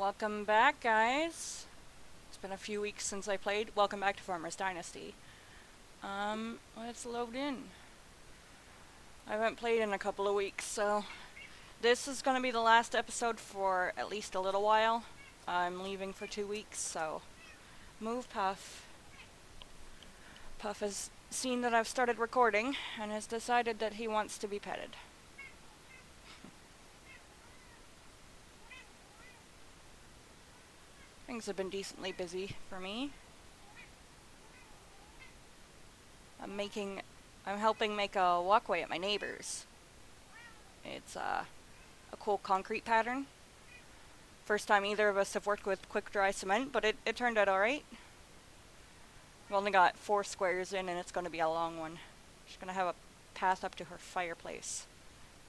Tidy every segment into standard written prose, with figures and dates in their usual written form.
Welcome back, guys. It's been a few weeks since I played. Welcome back to Farmer's Dynasty. Let's load in. I haven't played in a couple of weeks, so this is going to be the last episode for at least a little while. I'm leaving for 2 weeks, so move Puff. Puff has seen that I've started recording and has decided that he wants to be petted. Things have been decently busy for me. I'm helping make a walkway at my neighbor's. It's a cool concrete pattern. First time either of us have worked with quick dry cement, but it turned out alright. We've only got 4 squares in and it's going to be a long one. She's going to have a path up to her fireplace,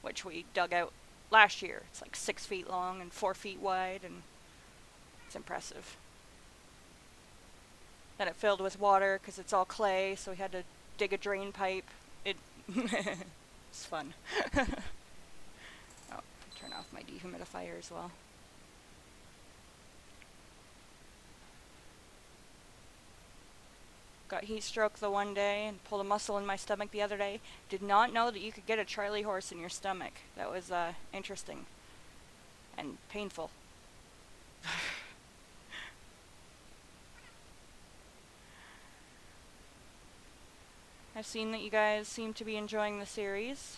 which we dug out last year. It's like 6 feet long and 4 feet wide, and it's impressive. Then it filled with water because it's all clay, so we had to dig a drain pipe. It's fun. Oh, turn off my dehumidifier as well. Got heat stroke the one day and pulled a muscle in my stomach the other day. Did not know that you could get a Charlie horse in your stomach. That was interesting and painful. I've seen that you guys seem to be enjoying the series.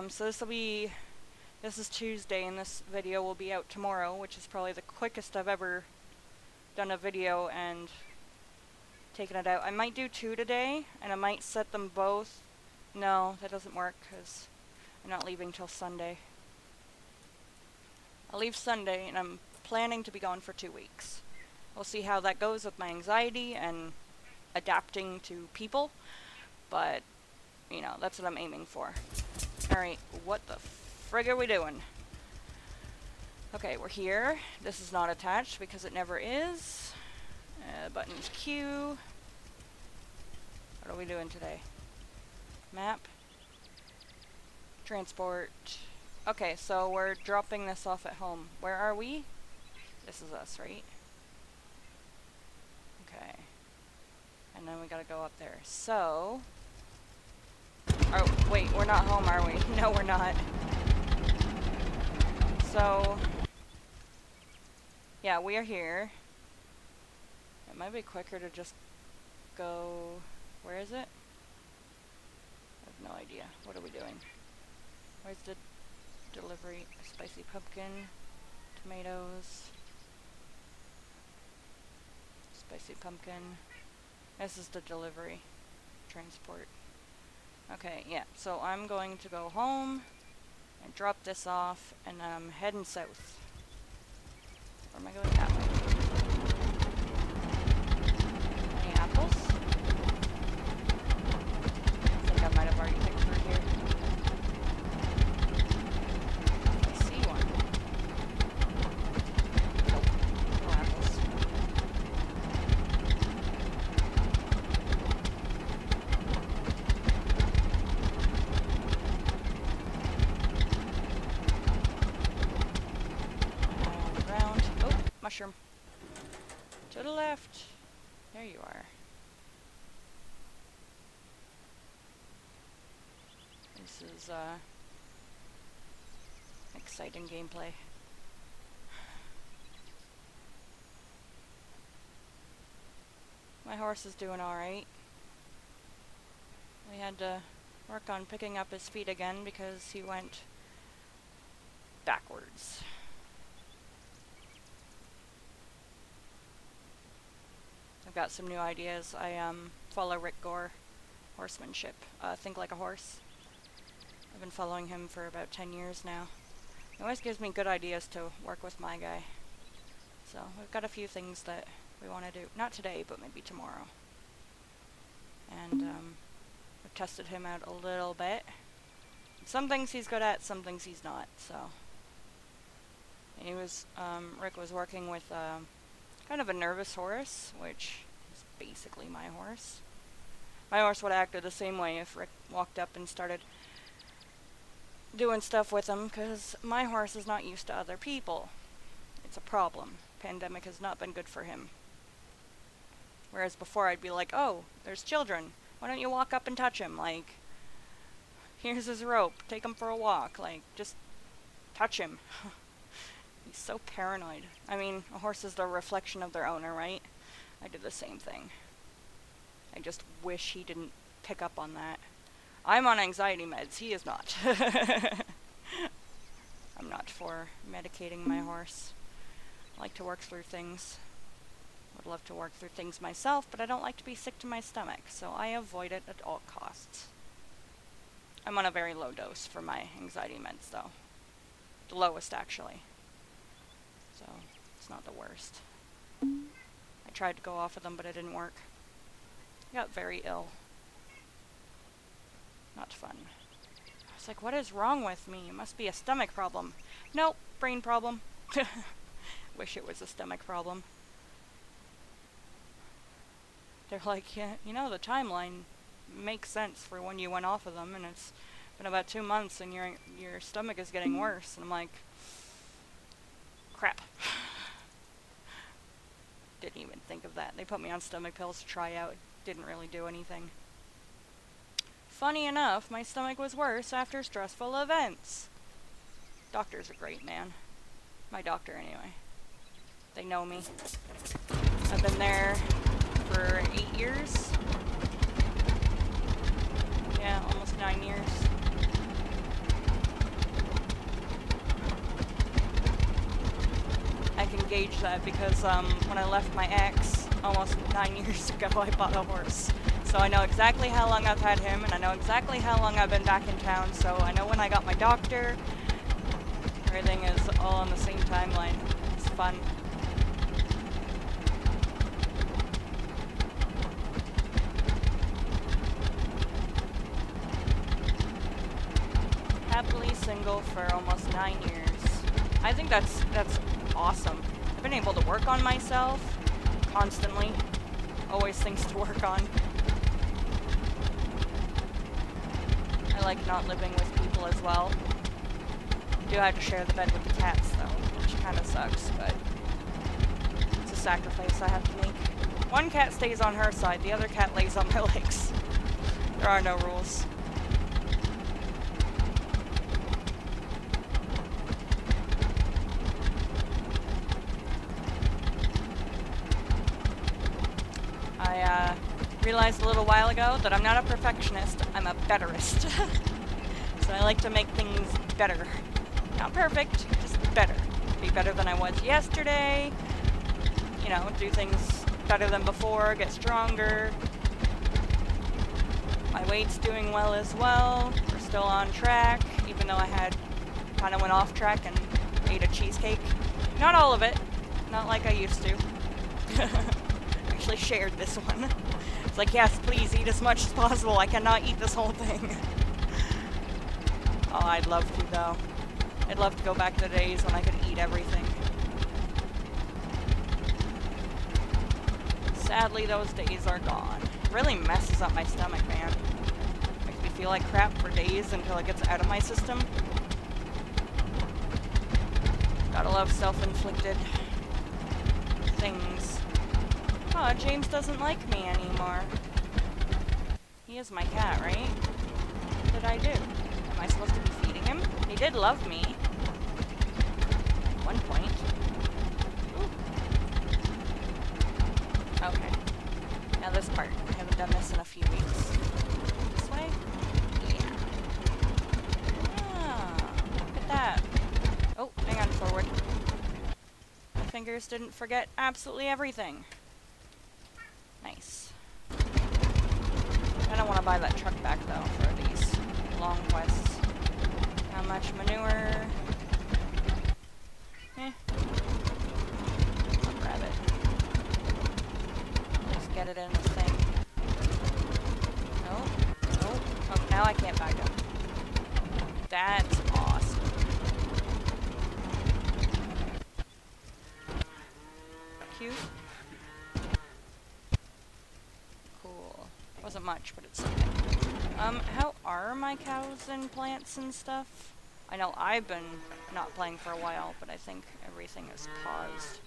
So this is Tuesday and this video will be out tomorrow, which is probably the quickest I've ever done a video and taken it out. I might do 2 today, and I might set them both. No, that doesn't work because I'm not leaving till Sunday. I'll leave Sunday and I'm planning to be gone for 2 weeks. We'll see how that goes with my anxiety and adapting to people. But, you know, that's what I'm aiming for. Alright, what the frig are we doing? Okay, we're here. This is not attached because it never is. Buttons Q. What are we doing today? Map. Transport. Okay, so we're dropping this off at home. Where are we? This is us, right? Okay. And then we gotta go up there. So... Oh, wait, we're not home, are we? No, we're not. So... yeah, we are here. It might be quicker to just go... Where is it? I have no idea. What are we doing? Where's the delivery? Spicy pumpkin, tomatoes, spicy pumpkin. This is the delivery, transport. Okay, yeah, so I'm going to go home and drop this off, and then I'm heading south. Or am I going that way? Any apples? I think I might have already picked through here. I see one. Nope, no apples. And around. Oh, mushroom. To the left. There you are. This is exciting gameplay. My horse is doing alright. We had to work on picking up his feet again because he went backwards. I've got some new ideas. I follow Rick Gore, horsemanship. Think like a horse. I've been following him for about 10 years now. He always gives me good ideas to work with my guy. So we've got a few things that we want to do. Not today, but maybe tomorrow. And I've tested him out a little bit. Some things he's good at, some things he's not. So he was Rick was working with kind of a nervous horse, which is basically my horse. My horse would have acted the same way if Rick walked up and started doing stuff with him, because my horse is not used to other people. It's a problem. Pandemic has not been good for him. Whereas before I'd be like, oh, there's children. Why don't you walk up and touch him? Like, here's his rope. Take him for a walk. Like, just touch him. He's so paranoid. I mean, a horse is the reflection of their owner, right? I did the same thing. I just wish he didn't pick up on that. I'm on anxiety meds. He is not. I'm not for medicating my horse. I like to work through things. Would love to work through things myself, but I don't like to be sick to my stomach, so I avoid it at all costs. I'm on a very low dose for my anxiety meds, though. The lowest, actually. So, it's not the worst. I tried to go off of them, but it didn't work. I got very ill. Not fun. I was like, what is wrong with me? It must be a stomach problem. Nope, brain problem. Wish it was a stomach problem. They're like, yeah, you know, the timeline makes sense for when you went off of them, and it's been about 2 months, and your stomach is getting worse. And I'm like, crap. Didn't even think of that. They put me on stomach pills to try out. It didn't really do anything. Funny enough, my stomach was worse after stressful events. Doctors are great, man. My doctor, anyway. They know me. I've been there for 8 years. Yeah, almost 9 years. I can gauge that because when I left my ex almost 9 years ago, I bought a horse. So I know exactly how long I've had him, and I know exactly how long I've been back in town, so I know when I got my doctor. Everything is all on the same timeline. It's fun. Happily single for almost 9 years. I think that's awesome. I've been able to work on myself constantly. Always things to work on. I like not living with people as well. I do have to share the bed with the cats though, which kind of sucks, but it's a sacrifice I have to make. One cat stays on her side, the other cat lays on my legs. There are no rules. I realized a little while ago that I'm not a perfectionist, I'm a betterist. So I like to make things better. Not perfect, just better. Be better than I was yesterday. You know, do things better than before, get stronger. My weight's doing well as well. We're still on track, even though I kind of went off track and ate a cheesecake. Not all of it, not like I used to. Actually shared this one. It's like, yes, please eat as much as possible. I cannot eat this whole thing. Oh, I'd love to, though. I'd love to go back to the days when I could eat everything. Sadly, those days are gone. It really messes up my stomach, man. Makes me feel like crap for days until it gets out of my system. Gotta love self-inflicted things. Oh, James doesn't like me anymore. He is my cat, right? What did I do? Am I supposed to be feeding him? He did love me. At one point. Ooh. Okay. Now this part. I haven't done this in a few weeks. This way? Yeah. Ah, look at that. Oh, hang on, forward. My fingers didn't forget absolutely everything. Nice. I don't want to buy that truck back, though, for these long quests. How much manure? I'll grab it. Just get it in the thing. Oh, now I can't back up. That's awesome. Cute. Cool. Wasn't much, but it's something. How are my cows and plants and stuff? I know I've been not playing for a while, but I think everything is paused.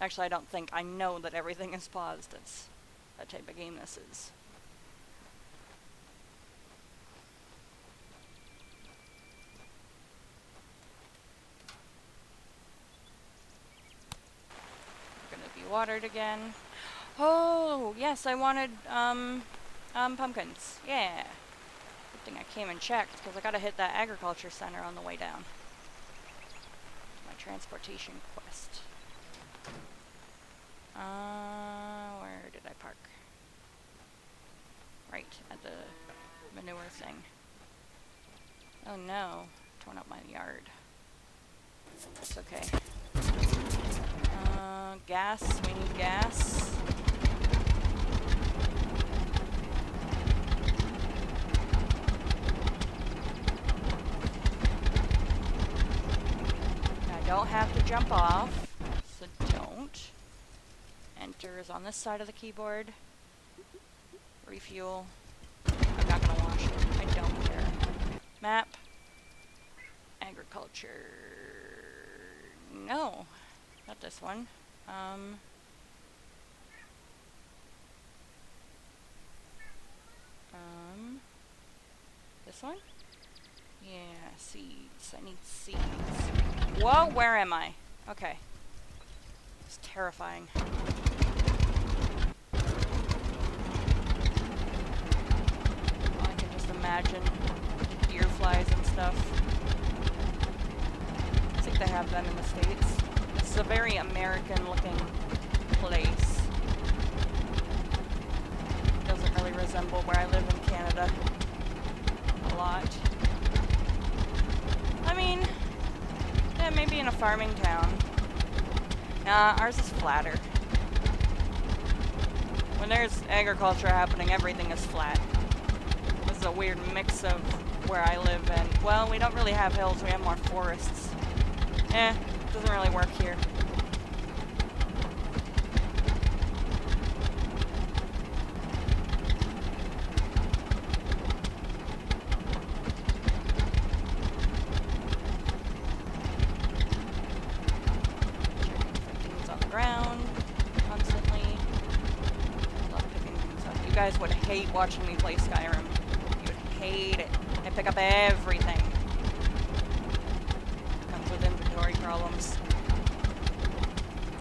Actually, I don't think. I know that everything is paused. It's that type of game this is. Gonna be watered again. Oh, yes, I wanted, pumpkins. Yeah. Good thing I came and checked, because I gotta hit that agriculture center on the way down. My transportation quest. Where did I park? Right, at the manure thing. Oh no, torn up my yard. It's okay. Gas, we need gas. I don't have to jump off, so don't. Enter is on this side of the keyboard. Refuel. I'm not gonna wash it. I don't care. Map. Agriculture. No, not this one. This one? Yeah, seeds. I need seeds. Whoa, where am I? Okay. It's terrifying. I can just imagine deer flies and stuff. I think they have them in the States. It's a very American-looking place. Doesn't really resemble where I live in Canada a lot. I mean, yeah, maybe in a farming town. Nah, ours is flatter. When there's agriculture happening, everything is flat. This is a weird mix of where I live and, well, we don't really have hills, we have more forests. Doesn't really work here. Checking for things on the ground constantly. Love picking things up. You guys would hate watching me play Skyrim. You would hate it. I pick up everything. Comes with inventory problems.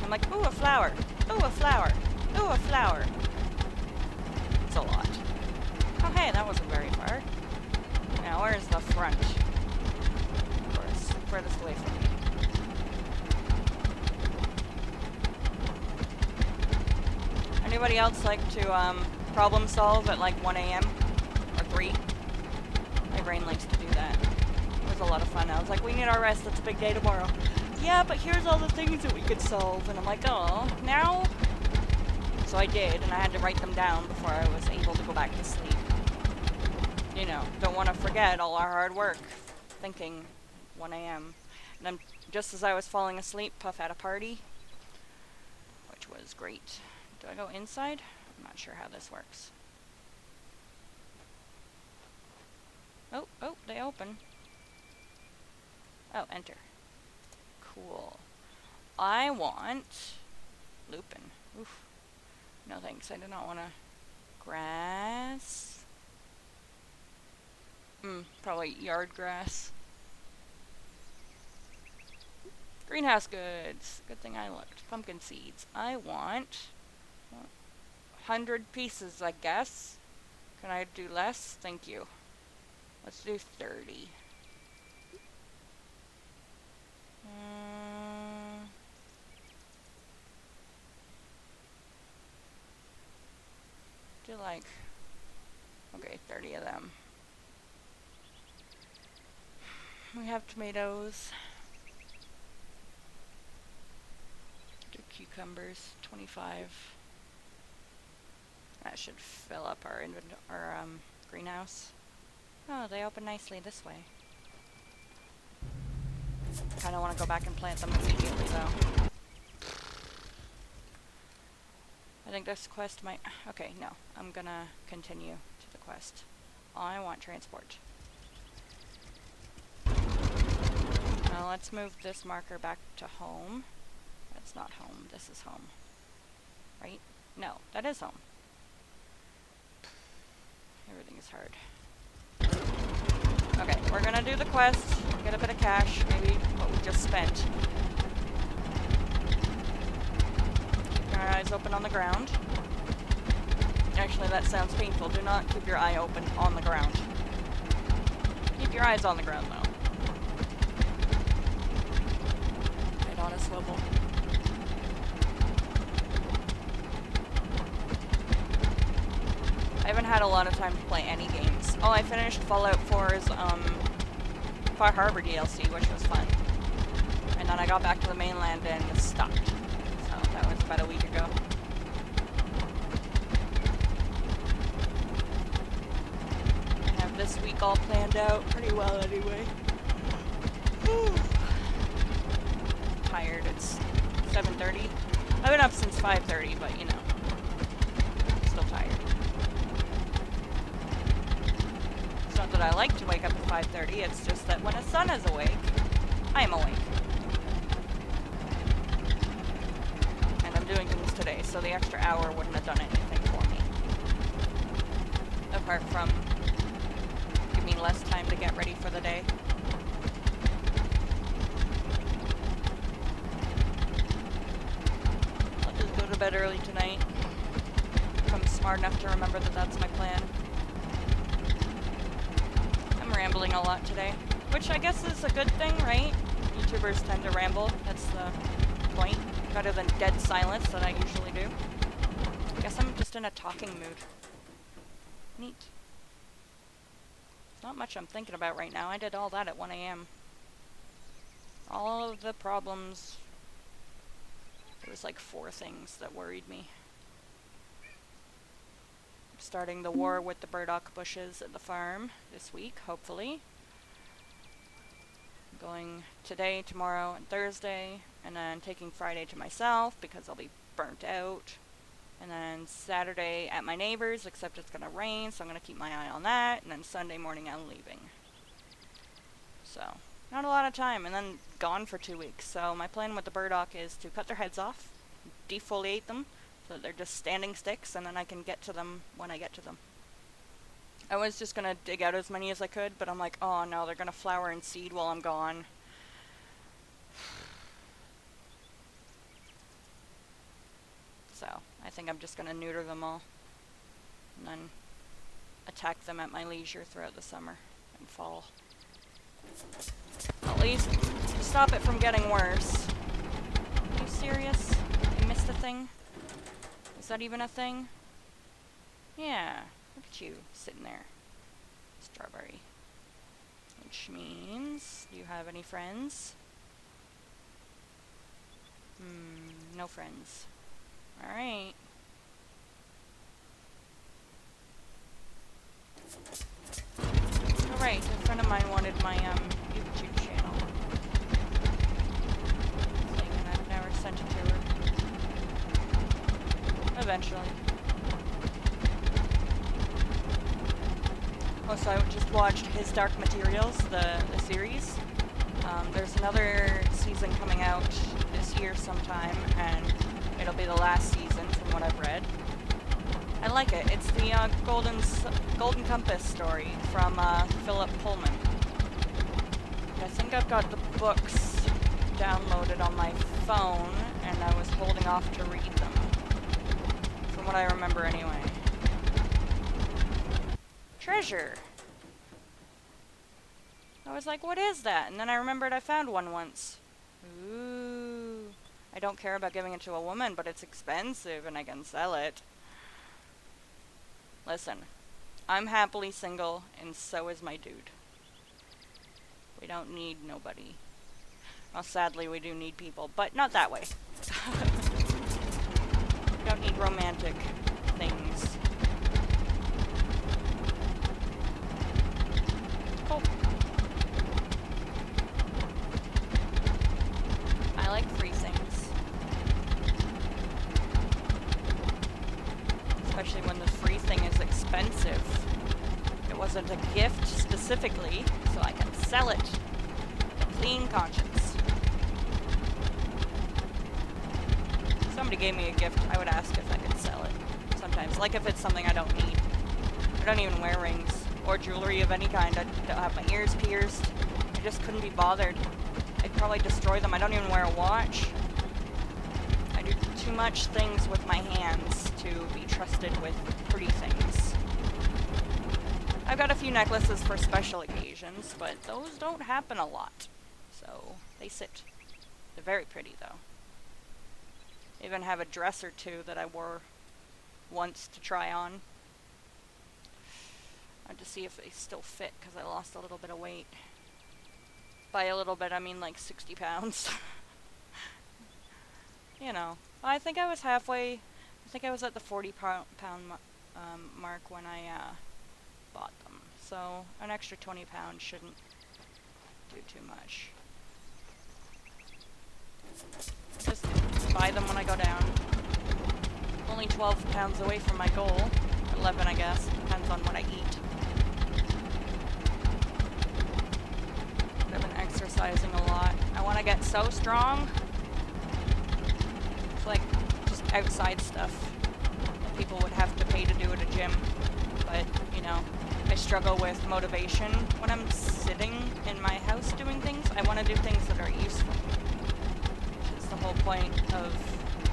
I'm like, ooh, a flower. Ooh, a flower. Ooh, a flower. It's a lot. Oh, hey, that wasn't very far. Now, where's the front? Of course, furthest away from me. Anybody else like to problem solve at like 1 a.m. or 3? My brain likes to do that. It was a lot of fun. I was like, we need our rest. It's a big day tomorrow. Yeah, but here's all the things that we could solve. And I'm like, oh, now? So I did, and I had to write them down before I was able to go back to sleep. You know, don't want to forget all our hard work. Thinking 1 a.m. And then just as I was falling asleep, Puff had a party, which was great. Do I go inside? I'm not sure how this works. Oh, they open. Oh, enter. Cool. I want lupin. Oof. No thanks, I do not want to. Grass. Probably yard grass. Greenhouse goods. Good thing I looked. Pumpkin seeds. I want 100 pieces, I guess. Can I do less? Thank you. Let's do 30. Do like, okay, 30 of them. We have tomatoes. Do cucumbers, 25. That should fill up our greenhouse. Oh, they open nicely this way. Kind of want to go back and plant them immediately, though. I think this quest might... Okay, no. I'm gonna continue to the quest. I want transport. Now let's move this marker back to home. That's not home, this is home. Right? No, that is home. Everything is hard. Okay, we're gonna do the quest, get a bit of cash, maybe what we just spent. Keep your eyes open on the ground. Actually, that sounds painful. Do not keep your eye open on the ground. Keep your eyes on the ground, though. Head on a swivel. I haven't had a lot of time to play any games. Oh, I finished Fallout 4's Far Harbor DLC, which was fun. And then I got back to the mainland and stopped. So that was about a week ago. I have this week all planned out pretty well anyway. Tired, it's 7:30. I've been up since 5:30, but you know, still tired. It's not that I like to wake up at 5:30, it's just that when the sun is awake, I am awake. And I'm doing things today, so the extra hour wouldn't have done anything for me. Apart from give me less time to get ready for the day. I'll just go to bed early tonight. If I'm smart enough to remember that that's my plan. I'm rambling a lot today, which I guess is a good thing, right? YouTubers tend to ramble, that's the point. Better than dead silence that I usually do. I guess I'm just in a talking mood. Neat. Not much I'm thinking about right now. I did all that at 1 a.m. All of the problems. There was like 4 things that worried me. I'm starting the war with the burdock bushes at the farm this week, hopefully. I'm going today, tomorrow, and Thursday, and then taking Friday to myself because I'll be burnt out. And then Saturday at my neighbor's, except it's gonna rain, so I'm gonna keep my eye on that. And then Sunday morning I'm leaving. So, not a lot of time, and then gone for 2 weeks. So my plan with the burdock is to cut their heads off, defoliate them, so that they're just standing sticks, and then I can get to them when I get to them. I was just gonna dig out as many as I could, but I'm like, oh no, they're gonna flower and seed while I'm gone. So, I think I'm just gonna neuter them all, and then attack them at my leisure throughout the summer and fall. At least stop it from getting worse. Are you serious? I missed a thing? Is that even a thing? Yeah, look at you, sitting there. Strawberry. Which means, do you have any friends? No friends. Alright. Alright, a friend of mine wanted my YouTube channel. And I've never sent it to her. Eventually. Also, I just watched His Dark Materials, the series. There's another season coming out this year sometime, and it'll be the last season from what I've read. I like it. It's the Golden Compass story from Philip Pullman. I think I've got the books downloaded on my phone, and I was holding off to read them. From what I remember anyway. Treasure! I was like, what is that? And then I remembered I found one once. Ooh. I don't care about giving it to a woman, but it's expensive and I can sell it. Listen, I'm happily single, and so is my dude. We don't need nobody. Well, sadly, we do need people, but not that way. We don't need romantic things. Cool. I like free things. Especially when the free thing is expensive. It wasn't a gift specifically, so I can sell it. The clean conscience. If somebody gave me a gift, I would ask if I could sell it. Sometimes, like if it's something I don't need. I don't even wear rings or jewelry of any kind. I don't have my ears pierced. I just couldn't be bothered. I'd probably destroy them. I don't even wear a watch. I do too much things with my hands to be trusted with pretty things. I've got a few necklaces for special occasions, but those don't happen a lot. So, they sit. They're very pretty, though. I even have a dress or two that I wore once to try on. I had to see if they still fit, because I lost a little bit of weight. By a little bit, I mean like 60 pounds. You know, I think I was halfway. I think I was at the 40-pound mark when I bought them. So an extra 20 pounds shouldn't do too much. Just buy them when I go down. Only 12 pounds away from my goal. 11, I guess. Depends on what I eat. I've been exercising a lot. I want to get so strong. It's like just outside stuff that people would have to pay to do at a gym. But, you know, I struggle with motivation. When I'm sitting in my house doing things, I want to do things that are useful. Which is the whole point of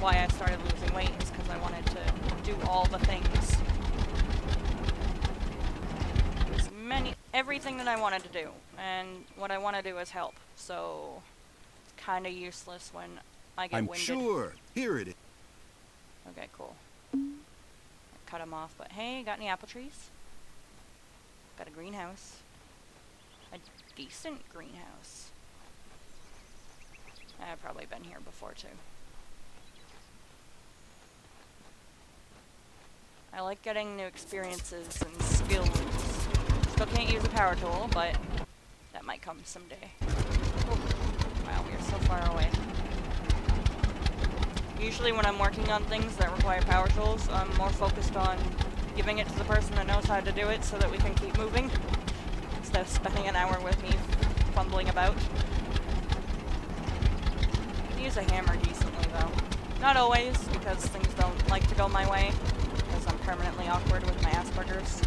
why I started losing weight, is because I wanted to do all the things. Everything that I wanted to do, and what I want to do is help, so it's kind of useless when I get winded. I'm sure. Here it is. Okay, cool. I cut them off, but hey, got any apple trees? Got a greenhouse. A decent greenhouse. I've probably been here before, too. I like getting new experiences and skills. Still can't use a power tool, but that might come someday. Oh, wow, we are so far away. Usually when I'm working on things that require power tools, I'm more focused on giving it to the person that knows how to do it so that we can keep moving, instead of spending an hour with me fumbling about. I can use a hammer decently, though. Not always, because things don't like to go my way, because I'm permanently awkward with my Asperger's.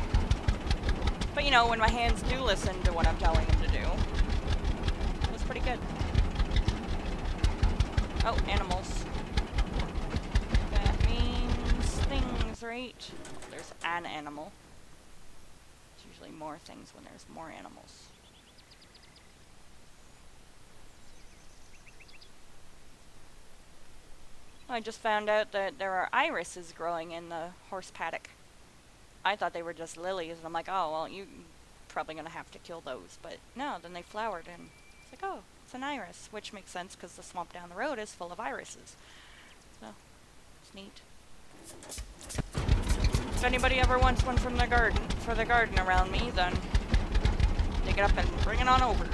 But, you know, when my hands do listen to what I'm telling them to do, it's pretty good. Oh, animals. That means things, right? Oh, there's an animal. There's usually more things when there's more animals. I just found out that there are irises growing in the horse paddock. I thought they were just lilies, and I'm like, oh, well, you're probably going to have to kill those. But no, then they flowered, and it's like, oh, it's an iris, which makes sense because the swamp down the road is full of irises. So, it's neat. If anybody ever wants one from the garden, for the garden around me, then dig it up and bring it on over.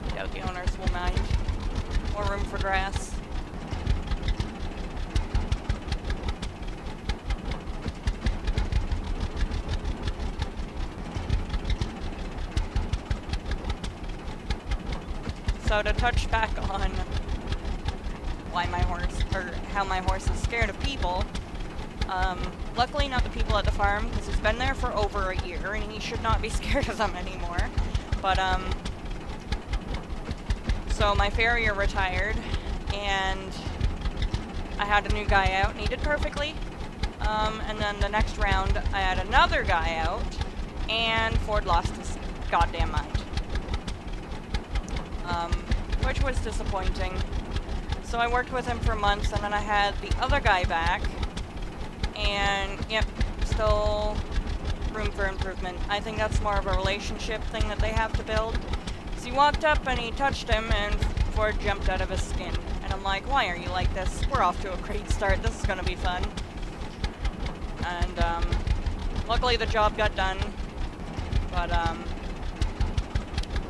I doubt the owners will mind. More room for grass. So to touch back on why my horse, or how my horse is scared of people, luckily not the people at the farm, because he's been there for over a year, and he should not be scared of them anymore. But, so my farrier retired, and I had a new guy out, and he did perfectly. And then the next round, I had another guy out, and Ford lost his goddamn mind. Which was disappointing. So I worked with him for months, and then I had the other guy back, and yep, still room for improvement. I think that's more of a relationship thing that they have to build. So he walked up and he touched him, and Ford jumped out of his skin. And I'm like, why are you like this? We're off to a great start. This is gonna be fun. And luckily the job got done, but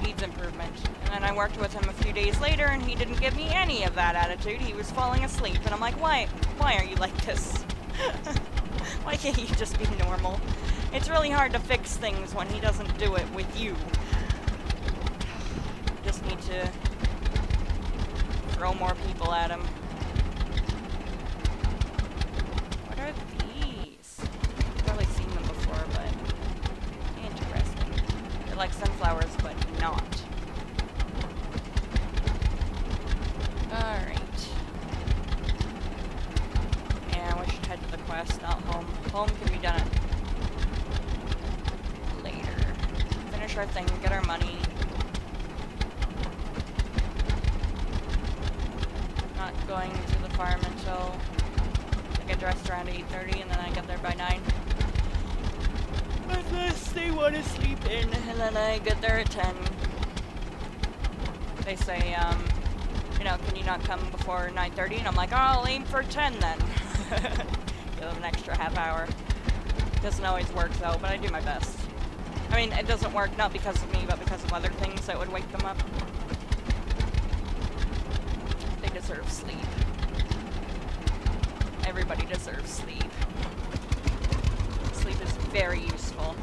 needs improvement. And then I worked with him a few days later, and he didn't give me any of that attitude. He was falling asleep, and I'm like, why are you like this? Why can't you just be normal? It's really hard to fix things when he doesn't do it with you. Just need to throw more people at him. What are these? I've probably seen them before, but interesting. They're like sunflowers, but not. Alright. Yeah, we should head to the quest, not home. Home can be done later. Finish our thing, get our money. Not going to the farm until I get dressed around 8:30 and then I get there by 9. Unless they want to sleep in, and then I get there at 10. They say, you know, can you not come before 9:30? And I'm like, oh, I'll aim for 10 then. Give them an extra half hour. Doesn't always work though, but I do my best. I mean, it doesn't work not because of me, but because of other things that would wake them up. They deserve sleep. Everybody deserves sleep. Sleep is very useful.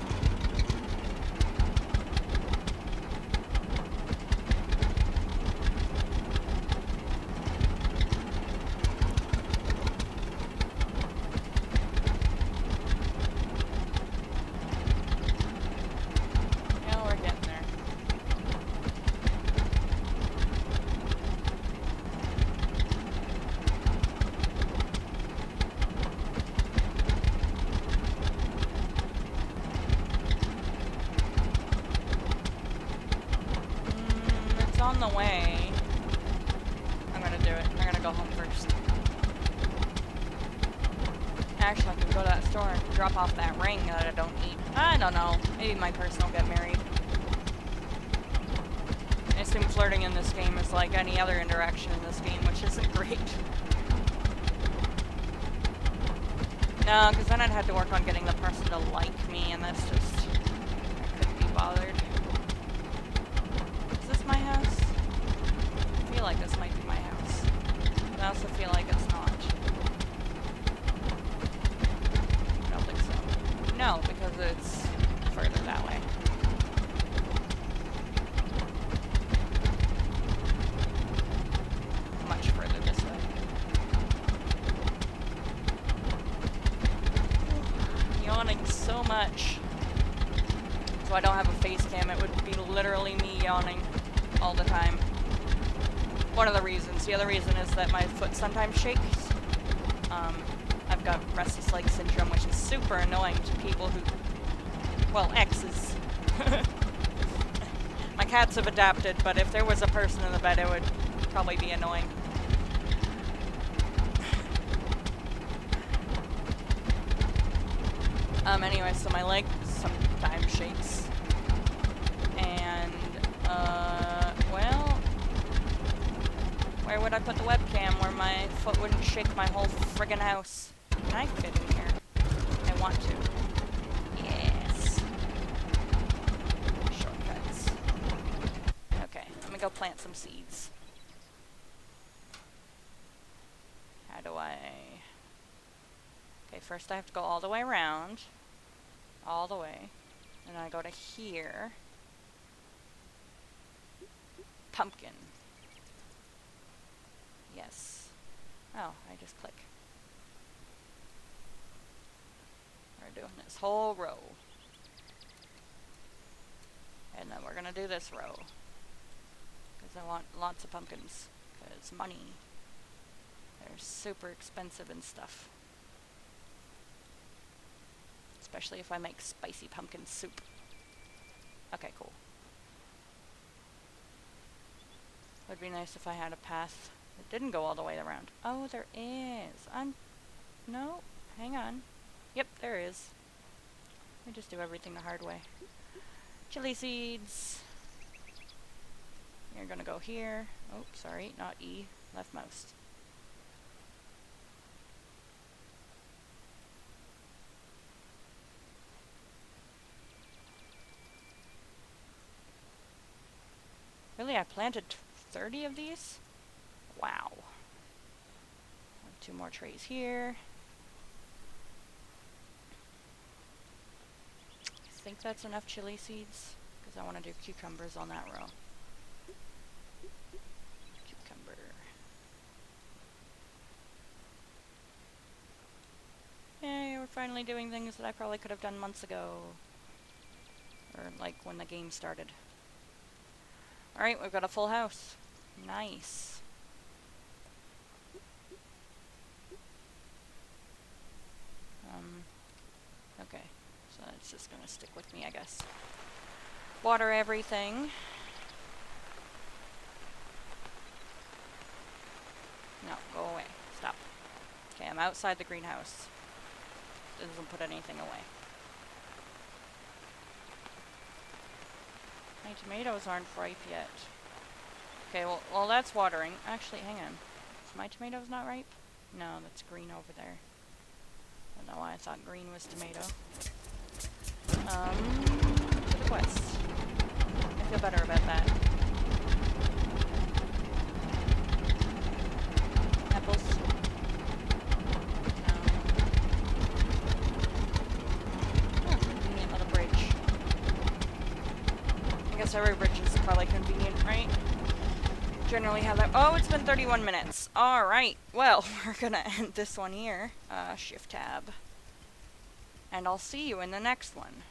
On the way. I'm gonna do it. I'm gonna go home first. Actually, I can go to that store and drop off that ring that I don't need. I don't know. Maybe my person will get married. I assume flirting in this game is like any other interaction in this game, which isn't great. No, because then I'd have to work on getting the person to like me, and that's just... I couldn't be bothered. My house? I feel like this might be my house. But I also feel like it's not. I don't think so. No, because it's further that way. Much further this way. Yawning so much. So I don't have a face cam, it would be literally me yawning all the time. One of the reasons. The other reason is that my foot sometimes shakes. I've got restless leg syndrome, which is super annoying to people who... Well, exes. My cats have adapted, but if there was a person in the bed, it would probably be annoying. Anyway, so my leg sometimes shakes. And, well, where would I put the webcam where my foot wouldn't shake my whole friggin' house? Can I fit in here? I want to. Yes. Shortcuts. Okay, let me go plant some seeds. How do I... Okay, first I have to go all the way around. All the way. And I go to here. Pumpkin. Yes. Oh, I just click. We're doing this whole row. And then we're gonna do this row. Because I want lots of pumpkins. Because money. They're super expensive and stuff. Especially if I make spicy pumpkin soup. Okay, cool. Would be nice if I had a path that didn't go all the way around. Oh, there is. No, hang on. Yep, there is. I just do everything the hard way. Chili seeds. You're gonna go here. Oh, sorry, not E. Leftmost. Really, I planted 30 of these? Wow. 2 more trays here. think that's enough chili seeds, because I want to do cucumbers on that row. Cucumber. Yay, we're finally doing things that I probably could have done months ago. Or, like, when the game started. Alright, we've got a full house. Nice. Okay. So it's just gonna stick with me, I guess. Water everything. No, go away. Stop. Okay, I'm outside the greenhouse. Doesn't put anything away. My tomatoes aren't ripe yet. Okay, well that's watering. Actually, hang on. Is my tomatoes not ripe? No, that's green over there. I don't know why I thought green was tomato. To the west. I feel better about that. Apples. No. Oh, convenient little bridge. I guess every bridge is probably convenient, right? Generally have that. Oh, it's been 31 minutes. Alright, well, we're gonna end this one here. Shift tab. And I'll see you in the next one.